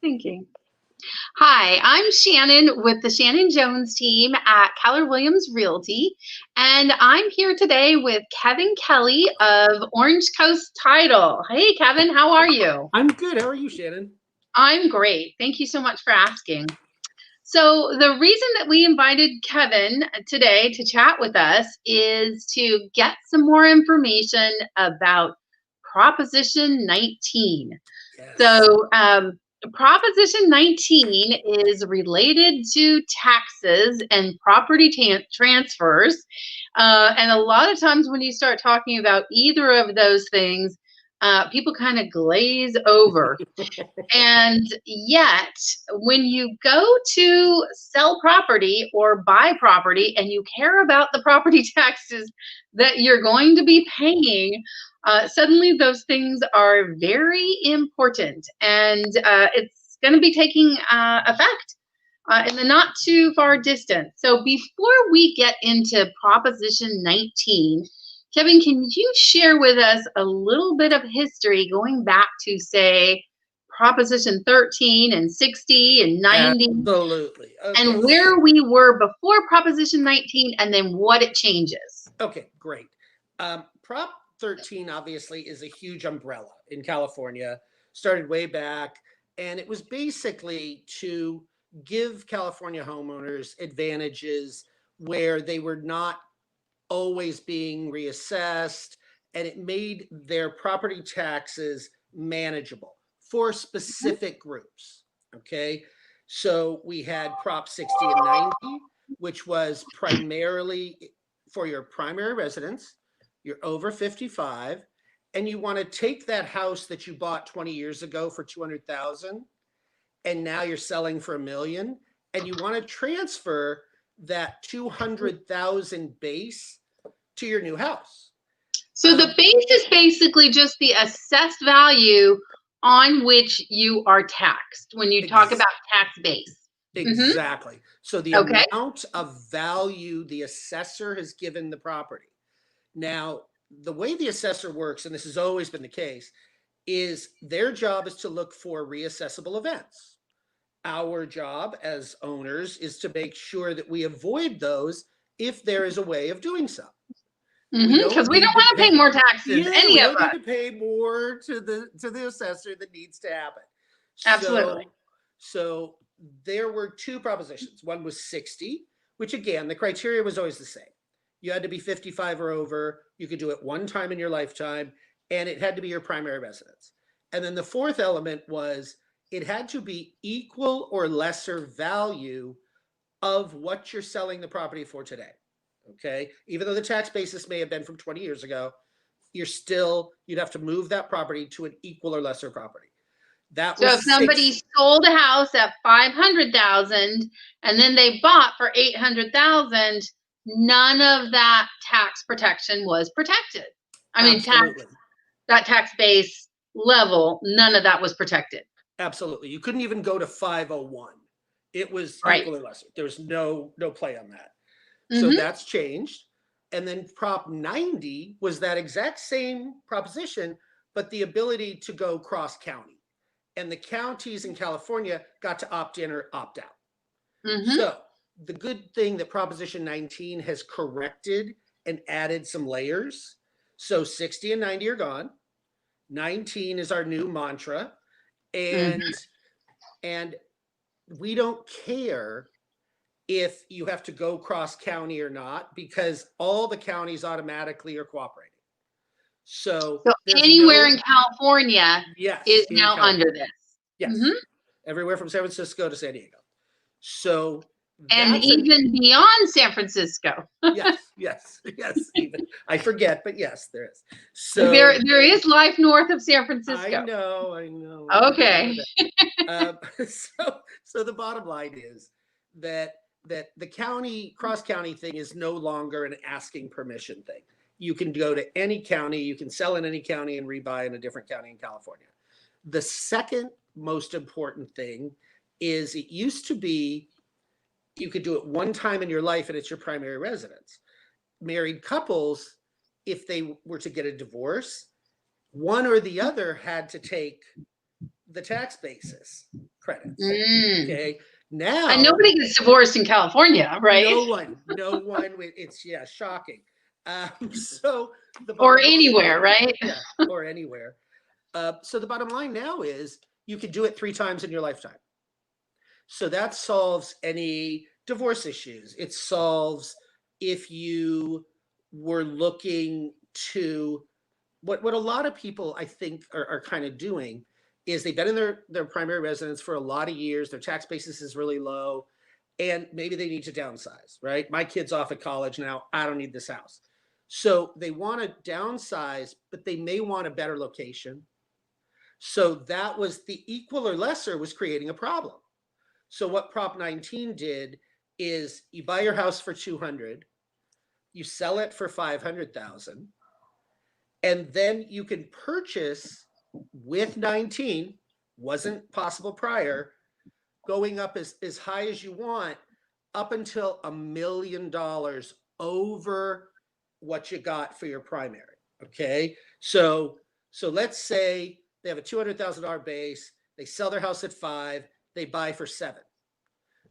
Thinking. Hi, I'm Shannon with the Shannon Jones Team at Keller Williams Realty, and I'm here today with Kevin Kelly of Orange Coast Title. Hey, Kevin, how are you? I'm good. How are you, Shannon? I'm great. Thank you so much for asking. So the reason that we invited Kevin today to chat with us is to get some more information about Proposition 19. Yes. So Proposition 19 is related to taxes and property transfers. And a lot of times when you start talking about either of those things, people kind of glaze over. And yet, when you go to sell property or buy property and you care about the property taxes that you're going to be paying, suddenly those things are very important. And it's going to be taking effect in the not too far distance. So before we get into Proposition 19, Kevin, can you share with us a little bit of history going back to, say, Proposition 13 and 60 and 90? Absolutely. Okay. And where we were before Proposition 19 and then what it changes. Okay, great. Prop 13 obviously is a huge umbrella in California, started way back, and it was basically to give California homeowners advantages where they were not always being reassessed, and it made their property taxes manageable for specific groups. Okay, so we had Prop 60 and 90, which was primarily for your primary residence. You're over 55 and you want to take that house that you bought 20 years ago for 200,000 and now you're selling for $1 million, and you want to transfer that 200,000 base to your new house. So the base is basically just the assessed value on which you are taxed when you talk about tax base. Exactly. So the amount of value the assessor has given the property. Now, the way the assessor works, and this has always been the case, is their job is to look for reassessable events. Our job as owners is to make sure that we avoid those if there is a way of doing so. Because we don't want to pay more taxes, any of us. We don't need to pay more to the assessor that needs to happen. Absolutely. So there were two propositions. One was 60, which again, the criteria was always the same. You had to be 55 or over. You could do it one time in your lifetime, and it had to be your primary residence. And then the fourth element was it had to be equal or lesser value of what you're selling the property for today. Okay, even though the tax basis may have been from 20 years ago, you'd have to move that property to an equal or lesser property. So if somebody sold a house at 500,000 and then they bought for 800,000, none of that tax protection was protected. I mean, that tax base level, none of that was protected. Absolutely. You couldn't even go to 501. It was equal or lesser. There was no play on that. So that's changed. And then Prop 90 was that exact same proposition, but the ability to go cross county. And the counties in California got to opt in or opt out. So the good thing that Proposition 19 has corrected and added some layers. So 60 and 90 are gone. 19 is our new mantra. And we don't care if you have to go cross county or not, because all the counties automatically are cooperating. So anywhere in California is now under this. Yes. Everywhere from San Francisco to San Diego. So and even beyond San Francisco. yes. Even I forget, but yes, there is. So there is life north of San Francisco. I know. Okay. So the bottom line is that the county cross county thing is no longer an asking permission thing. You can go to any county, you can sell in any county and rebuy in a different county in California. The second most important thing is it used to be you could do it one time in your life and it's your primary residence. Married couples, if they were to get a divorce, one or the other had to take the tax basis credit. residence. Mm. Okay. And Now, nobody gets divorced in California, right? no one, it's, yeah, shocking. So the Or bottom line, anywhere, right? yeah, or anywhere. So the bottom line now is you can do it 3 times in your lifetime. So that solves any divorce issues. It solves if you were looking to what a lot of people I think are kind of doing is they've been in their primary residence for a lot of years. Their tax basis is really low, and maybe they need to downsize. Right, my kid's off at college now. I don't need this house, so they want to downsize, but they may want a better location. So that was the equal or lesser was creating a problem. So what Prop 19 did is you buy your house for 200, you sell it for 500,000, and then you can purchase with 19, wasn't possible prior, going up as high as you want, up until $1 million over what you got for your primary. Okay. So let's say they have a $200,000 base, they sell their house at 5, they buy for 7.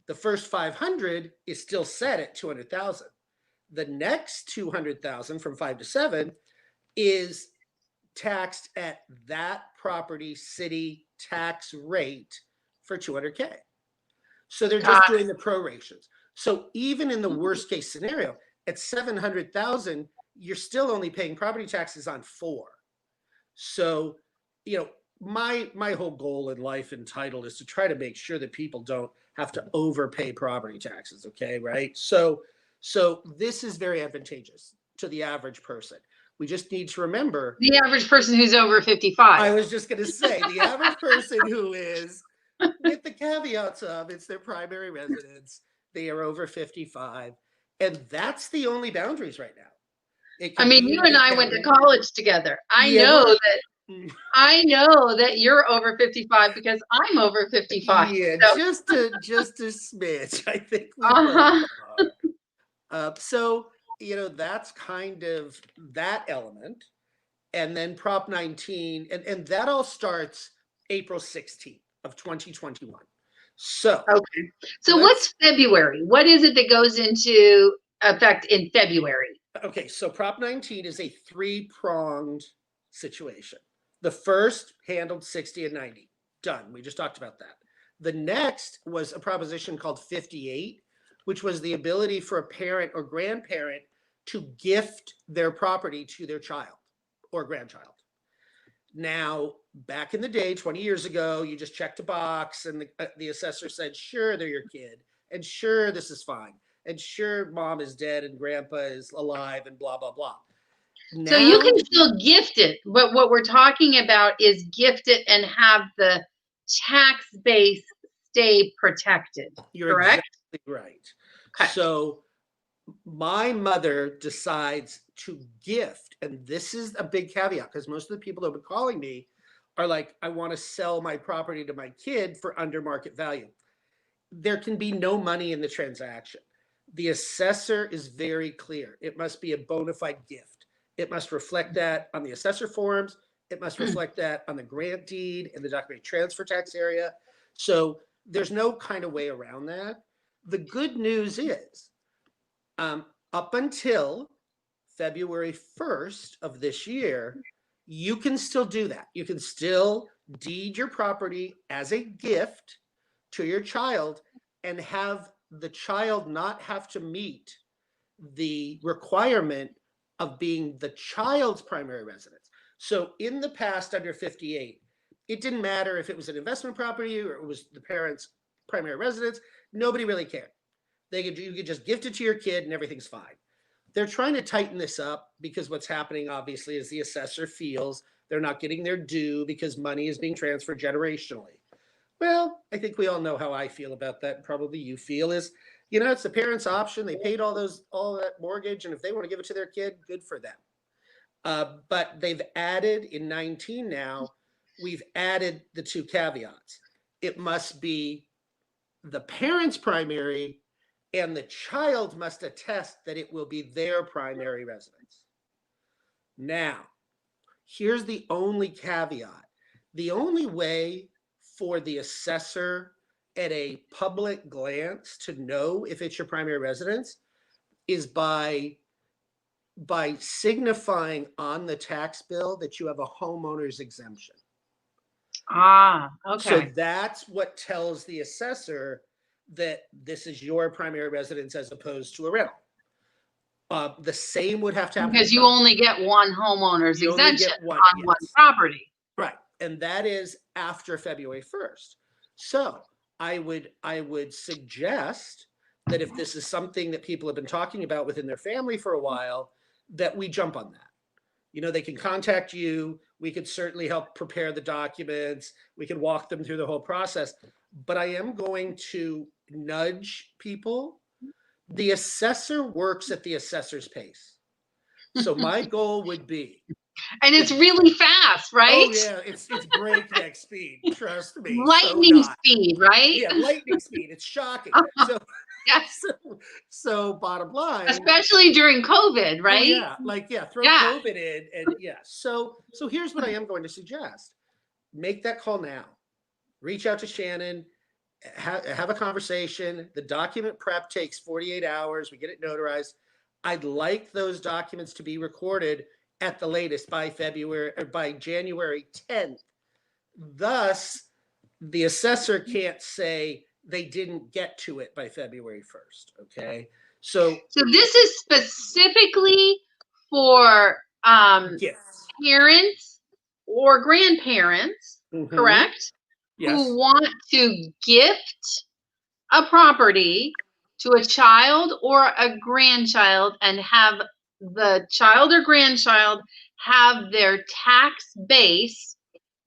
The first 500 is still set at 200,000. The next 200,000 from 5 to 7 is taxed at that property city tax rate for 200K. So they're just Got doing the prorations. So even in the worst case scenario, at 700,000, you're still only paying property taxes on 4. So, my whole goal in life entitled is to try to make sure that people don't have to overpay property taxes. Okay, right? So this is very advantageous to the average person. We just need to remember. the average person who's over 55. I was just going to say the average person who is, with the caveats of it's their primary residence, they are over 55, and that's the only boundaries right now. It I can mean, be you in and Lake I went to County. college together. Yeah, we're I know that you're over 55 because I'm over 55. yeah, So, just a smidge. I think we both uh-huh. are. So that's kind of that element, and then Prop 19, and that all starts April 16th of 2021. So Okay. So let's what's February? What is it that goes into effect in February? okay. So Prop 19 is a 3-pronged situation. The first handled 60 and 90. Done. We just talked about that. The next was a proposition called 58, which was the ability for a parent or grandparent to gift their property to their child or grandchild. Now, back in the day, 20 years ago, you just checked a box and the assessor said, sure, they're your kid. And sure, this is fine. And sure, mom is dead and grandpa is alive and blah, blah, blah. So you Now, can still gift it, but what we're talking about is gift it and have the tax base stay protected, you're correct? exactly right. Okay. So my mother decides to gift, and this is a big caveat because most of the people that have been calling me are like, I want to sell my property to my kid for under market value. There can be no money in the transaction. The assessor is very clear. It must be a bona fide gift. It must reflect that on the assessor forms. It must reflect that on the grant deed in the document transfer tax area. So there's no kind of way around that. The good news is, up until February 1st of this year, you can still do that. You can still deed your property as a gift to your child and have the child not have to meet the requirement of being the child's primary residence. So in the past, under 58, it didn't matter if it was an investment property or it was the parent's primary residence. Nobody really cared. You could just gift it to your kid and everything's fine. They're trying to tighten this up because what's happening, obviously, is the assessor feels they're not getting their due because money is being transferred generationally. Well, I think we all know how I feel about that. Probably you feel is, it's the parents' option. They paid all that mortgage, and if they want to give it to their kid, good for them. But they've added in 19 now, we've added the 2 caveats. It must be the parent's primary, and the child must attest that it will be their primary residence. Now, here's the only caveat. The only way for the assessor at a public glance to know if it's your primary residence is by signifying on the tax bill that you have a homeowner's exemption. Ah, So okay. that's what tells the assessor that this is your primary residence as opposed to a rental. The same would have to happen. Because you only get one homeowner's You only exemption get one, on one yes. property. Right. And that is after February 1st. So I would suggest that if this is something that people have been talking about within their family for a while, that we jump on that. You know, they can contact you. We could certainly help prepare the documents. We can walk them through the whole process. But I am going to nudge people. The assessor works at the assessor's pace. So my goal would be, and it's really fast, right? oh yeah, it's breakneck speed. Trust me. Lightning speed, right? Yeah, lightning speed. It's shocking. So yes. So bottom line, especially during COVID, right? Oh yeah, like throw COVID in, and So here's what I am going to suggest: make that call now. Reach out to Shannon. Have a conversation. The document prep takes 48 hours. We get it notarized. I'd like those documents to be recorded at the latest by January 10th. Thus, the assessor can't say they didn't get to it by February 1st. Okay. So this is specifically for parents or grandparents, correct? Yes. Who want to gift a property to a child or a grandchild and have the child or grandchild have their tax base,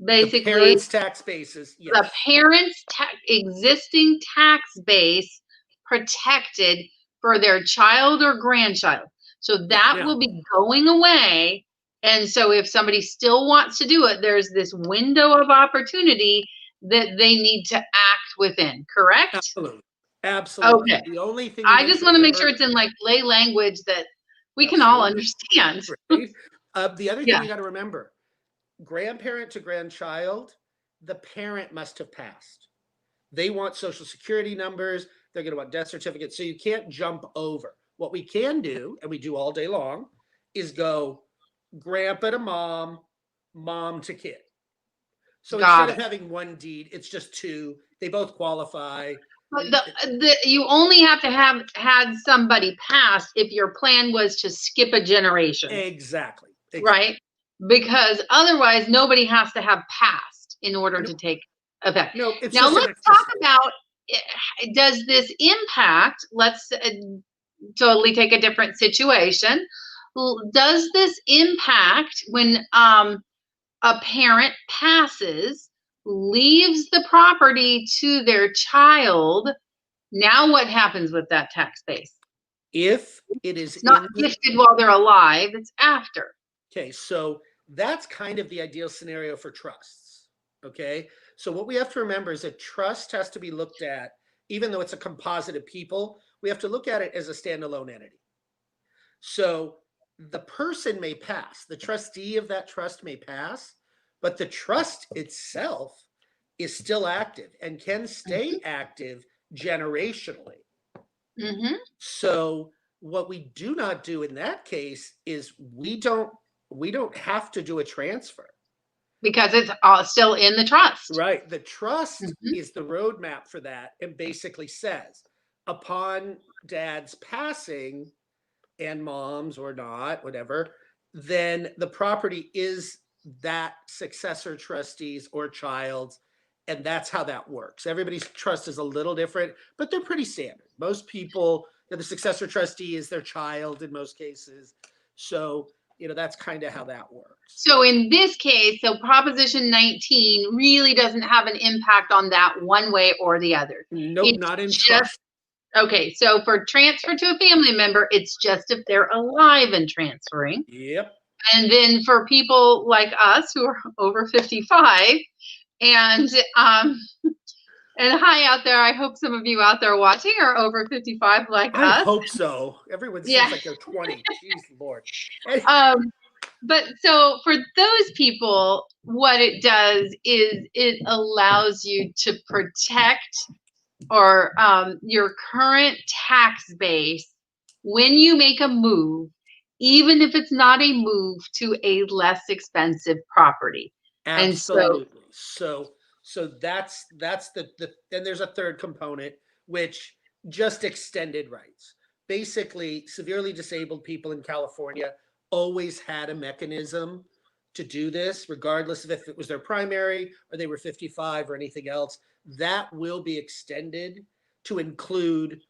basically the parents' tax bases, yes. The parents' existing tax base protected for their child or grandchild. So that will be going away. And so if somebody still wants to do it, there's this window of opportunity that they need to act within, correct? Absolutely. Okay. The only thing I just want to make sure it's in like lay language that we can all understand. Right. The other thing you got to remember, grandparent to grandchild, the parent must have passed. They want social security numbers. They're going to want death certificates. So you can't jump over. What we can do, and we do all day long, is go grandpa to mom, mom to kid. So instead of having one deed, it's just two. They both qualify. But you only have to have had somebody pass if your plan was to skip a generation. Exactly. Right? Because otherwise, nobody has to have passed in order to take effect. No, it's now let's talk about, does this impact, let's totally take a different situation. Does this impact when a parent passes, leaves the property to their child? Now what happens with that tax base? If it is it's not gifted while they're alive, it's after. Okay, so that's kind of the ideal scenario for trusts. Okay, so what we have to remember is a trust has to be looked at, even though it's a composite of people, we have to look at it as a standalone entity. So the person may pass, the trustee of that trust may pass, but the trust itself is still active and can stay active generationally. So what we do not do in that case is we don't have to do a transfer. Because it's still in the trust. Right. The trust is the roadmap for that, and basically says upon dad's passing and mom's or not, whatever, then the property is that successor trustee's or child's, and that's how that works. Everybody's trust is a little different, but they're pretty standard. Most people, the successor trustee is their child in most cases. So that's kind of how that works. So in this case, Proposition 19 really doesn't have an impact on that one way or the other. Nope, not in trust. Okay, so for transfer to a family member, it's just if they're alive and transferring. Yep. And then for people like us who are over 55, and hi out there, I hope some of you out there watching are over 55 like us. I hope so. Everyone seems like they're 20. Jeez Lord. But so for those people, what it does is it allows you to protect or your current tax base when you make a move, even if it's not a move to a less expensive property. And so, Absolutely. So that's the then there's a third component, which just extended rights. Basically, severely disabled people in California always had a mechanism to do this, regardless of if it was their primary or they were 55 or anything else. That will be extended to include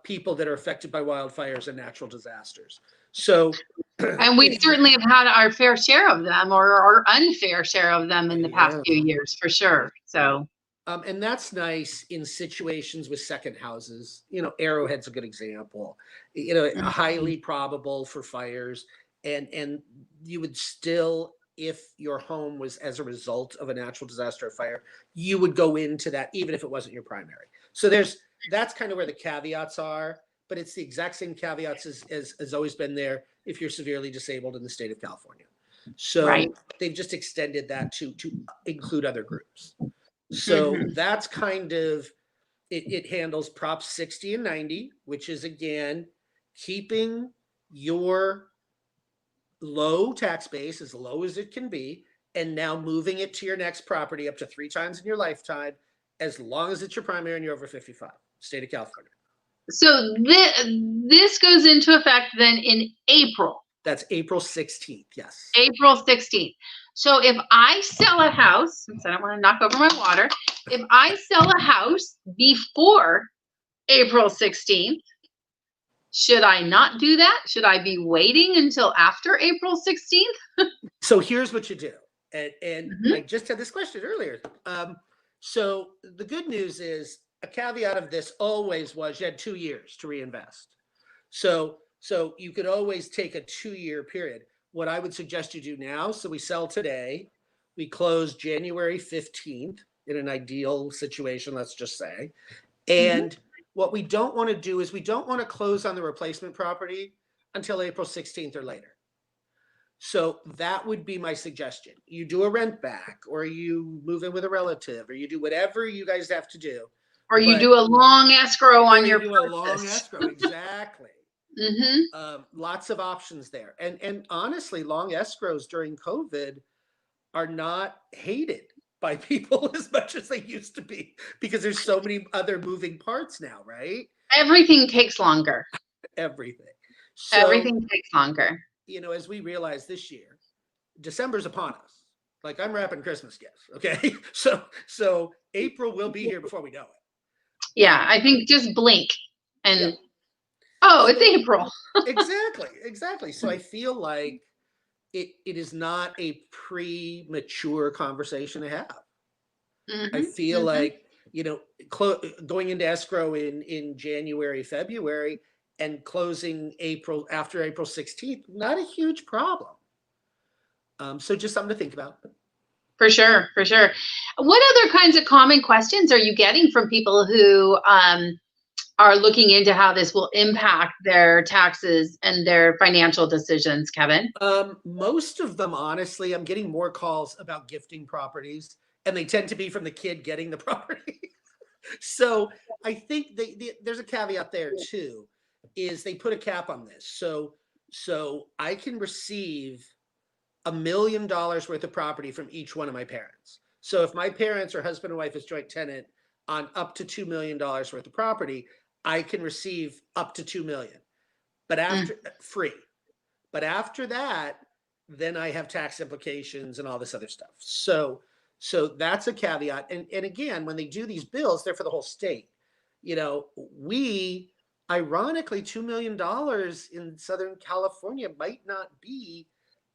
people that are affected by wildfires and natural disasters. So, and we if you, certainly have had our fair share of them, or our unfair share of them in the past yeah, few years, for sure. So, and that's nice in situations with second houses. You know, Arrowhead's a good example. You know, mhm, highly probable for fires, and you would still, if your home was as a result of a natural disaster or fire, you would go into that even if it wasn't your primary. So that's kind of where the caveats are, but it's the exact same caveats as always been there if you're severely disabled in the state of California. right. So they've just extended that to include other groups. So Hmm. that's kind of it handles Prop 60 and 90, which is again keeping your low tax base as low as it can be, and now moving it to your next property up to 3 times in your lifetime, as long as it's your primary and you're over 55. State of California. So this goes into effect then in April. That's April 16th. Yes. April 16th. So if I sell a house, since I don't want to knock over my water, if I sell a house before April 16th, should I not do that? Should I be waiting until after April 16th? So here's what you do. And I Mm-hmm. just had this question earlier. So the good news is a caveat of this always was you had 2 years to reinvest. So you could always take a 2 year period. What I would suggest you do now, so we sell today, we close January 15th in an ideal situation, let's just say. Mm-hmm. And what we don't want to do is we don't want to close on the replacement property until April 16th or later. So that would be my suggestion. You do a rent back, or you move in with a relative, or you do whatever you guys have to do. Or you But do a long escrow on or you your do a long purchase. escrow, exactly. Mm-hmm. Lots of options there, and honestly, long escrows during COVID are not hated by people as much as they used to be because there's so many other moving parts now, right? Everything takes longer. Everything. So Everything takes longer. as we realize this year, December's upon us. Like I'm wrapping Christmas gifts. Okay. So April will be here before we know it. Yeah, I think just blink Yeah. and oh, it's So April. exactly. So I feel like it is not a premature conversation to have. I Mm-hmm. feel Mm-hmm. like, going into escrow in January, February, and closing April after April 16th, not a huge problem. So just something to think about. For sure, for sure. What other kinds of common questions are you getting from people who are looking into how this will impact their taxes and their financial decisions, Kevin? Most of them, honestly, I'm getting more calls about gifting properties, and they tend to be from the kid getting the property. So I think there's a caveat there too, is they put a cap on this. So I can receive $1 million worth of property from each one of my parents. So if my parents or husband and wife is joint tenant on up to $2 million worth of property, I can receive up to 2 million, but Mm, after free. But after that, then I have tax implications and all this other stuff. So that's a caveat. And again, when they do these bills, they're for the whole state. We ironically $2 million in Southern California might not be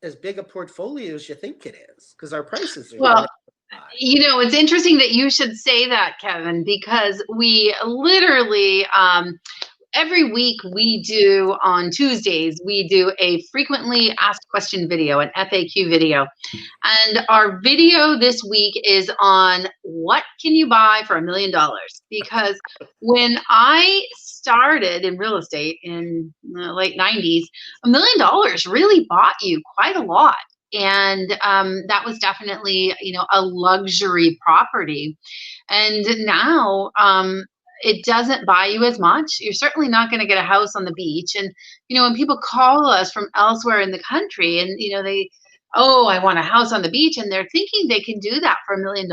as big a portfolio as you think it is because our prices are well, high. it's interesting that you should say that, Kevin, because we literally every week we do on Tuesdays, we do a frequently asked question video, an FAQ video. And our video this week is on what can you buy for $1 million? Because when I started in real estate in the late 90s, $1 million really bought you quite a lot. And that was definitely, a luxury property. And now, it doesn't buy you as much. You're certainly not going to get a house on the beach. And, when people call us from elsewhere in the country and, oh, I want a house on the beach, and they're thinking they can do that for $1 million,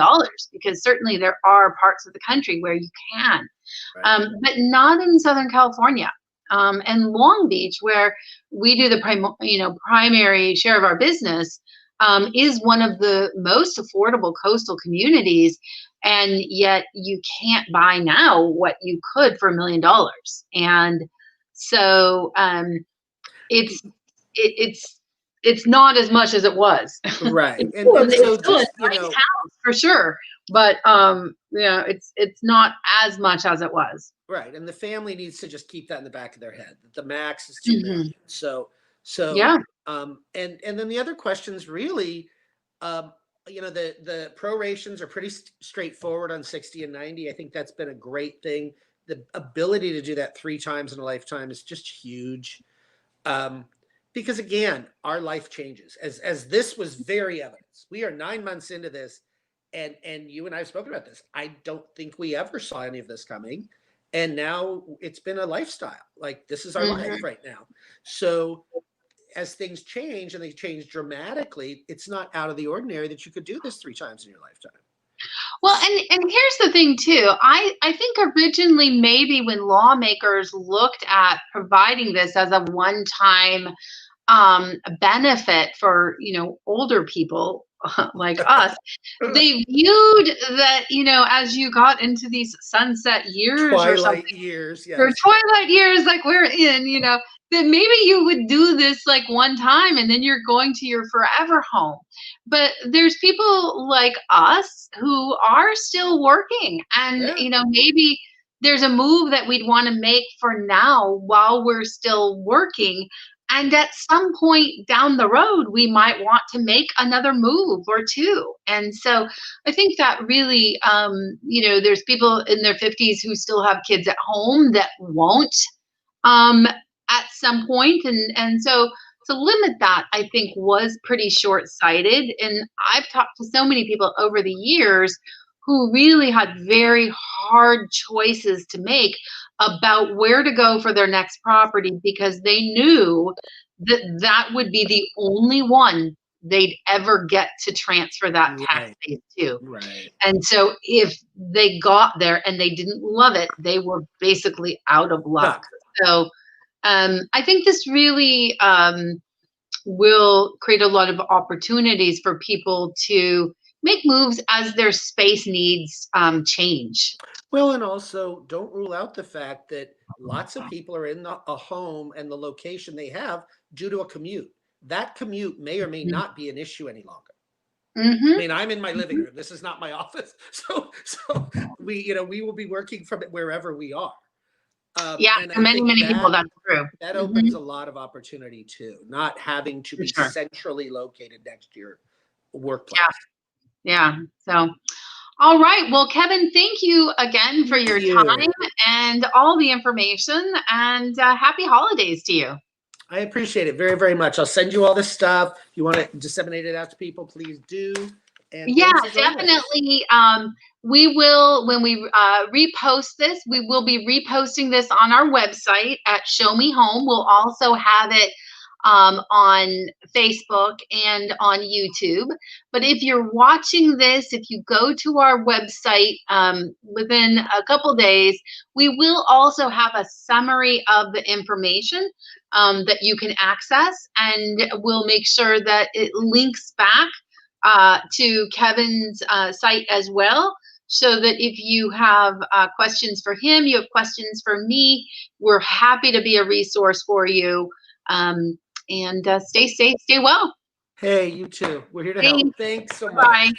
because certainly there are parts of the country where you can, Right. but not in Southern California. And Long Beach, where we do the primary share of our business, is one of the most affordable coastal communities, and yet you can't buy now what you could for $1 million. And so it's it's not as much as it was. Right. And It's so still a just, nice house for sure, but it's not as much as it was. right. And the family needs to just keep that in the back of their head. The max is 2 million. Mhm. So Yeah. and then the other questions really, the prorations are pretty straightforward on 60 and 90. I think that's been a great thing. The ability to do that 3 times in a lifetime is just huge. Because again, our life changes as this was very evidence. We are 9 months into this, and you and I have spoken about this. I don't think we ever saw any of this coming, and now it's been a lifestyle. Like, this is our life right now. So as things change, and they change dramatically, it's not out of the ordinary that you could do this 3 times in your lifetime. Well, and here's the thing too. I think originally, maybe when lawmakers looked at providing this as a one-time benefit for older people like us, they viewed that, as you got into these sunset years or something, Twilight years, or yes. twilight years like we're in, that maybe you would do this like one time and then you're going to your forever home. But there's people like us who are still working, and Yeah. maybe there's a move that we'd want to make for now while we're still working, and at some point down the road we might want to make another move or two. And so I think that really, there's people in their 50s who still have kids at home that won't, um, at some point. And so to limit that, I think, was pretty short-sighted. And I've talked to so many people over the years who really had very hard choices to make about where to go for their next property, because they knew that that would be the only one they'd ever get to transfer that tax Right. base to. Right. And so if they got there and they didn't love it, they were basically out of luck. Stuck. So I think this really will create a lot of opportunities for people to make moves as their space needs change. Well, and also don't rule out the fact that lots of people are in a home and the location they have due to a commute. That commute may or may not be an issue any longer. Mm-hmm. I mean, I'm in my living room. This is not my office. So we will be working from it wherever we are. Yeah, And for I many, think many people, that's true. that opens a lot of opportunity too, not having to For be sure. centrally located next to your workplace. Yeah. So, all right. Well, Kevin, thank you again for your time and all the information, and happy holidays to you. I appreciate it very, very much. I'll send you all this stuff. If you want to disseminate it out to people, please do. And yeah, definitely. We will, when we repost this, we will be reposting this on our website at Show Me Home. We'll also have it on Facebook and on YouTube. But if you're watching this, if you go to our website within a couple days, we will also have a summary of the information that you can access, and we'll make sure that it links back to Kevin's site as well, so that if you have questions for him, you have questions for me, we're happy to be a resource for you. And stay safe, stay well. Hey, you too. We're here to Thanks. help. Thanks so much. Bye.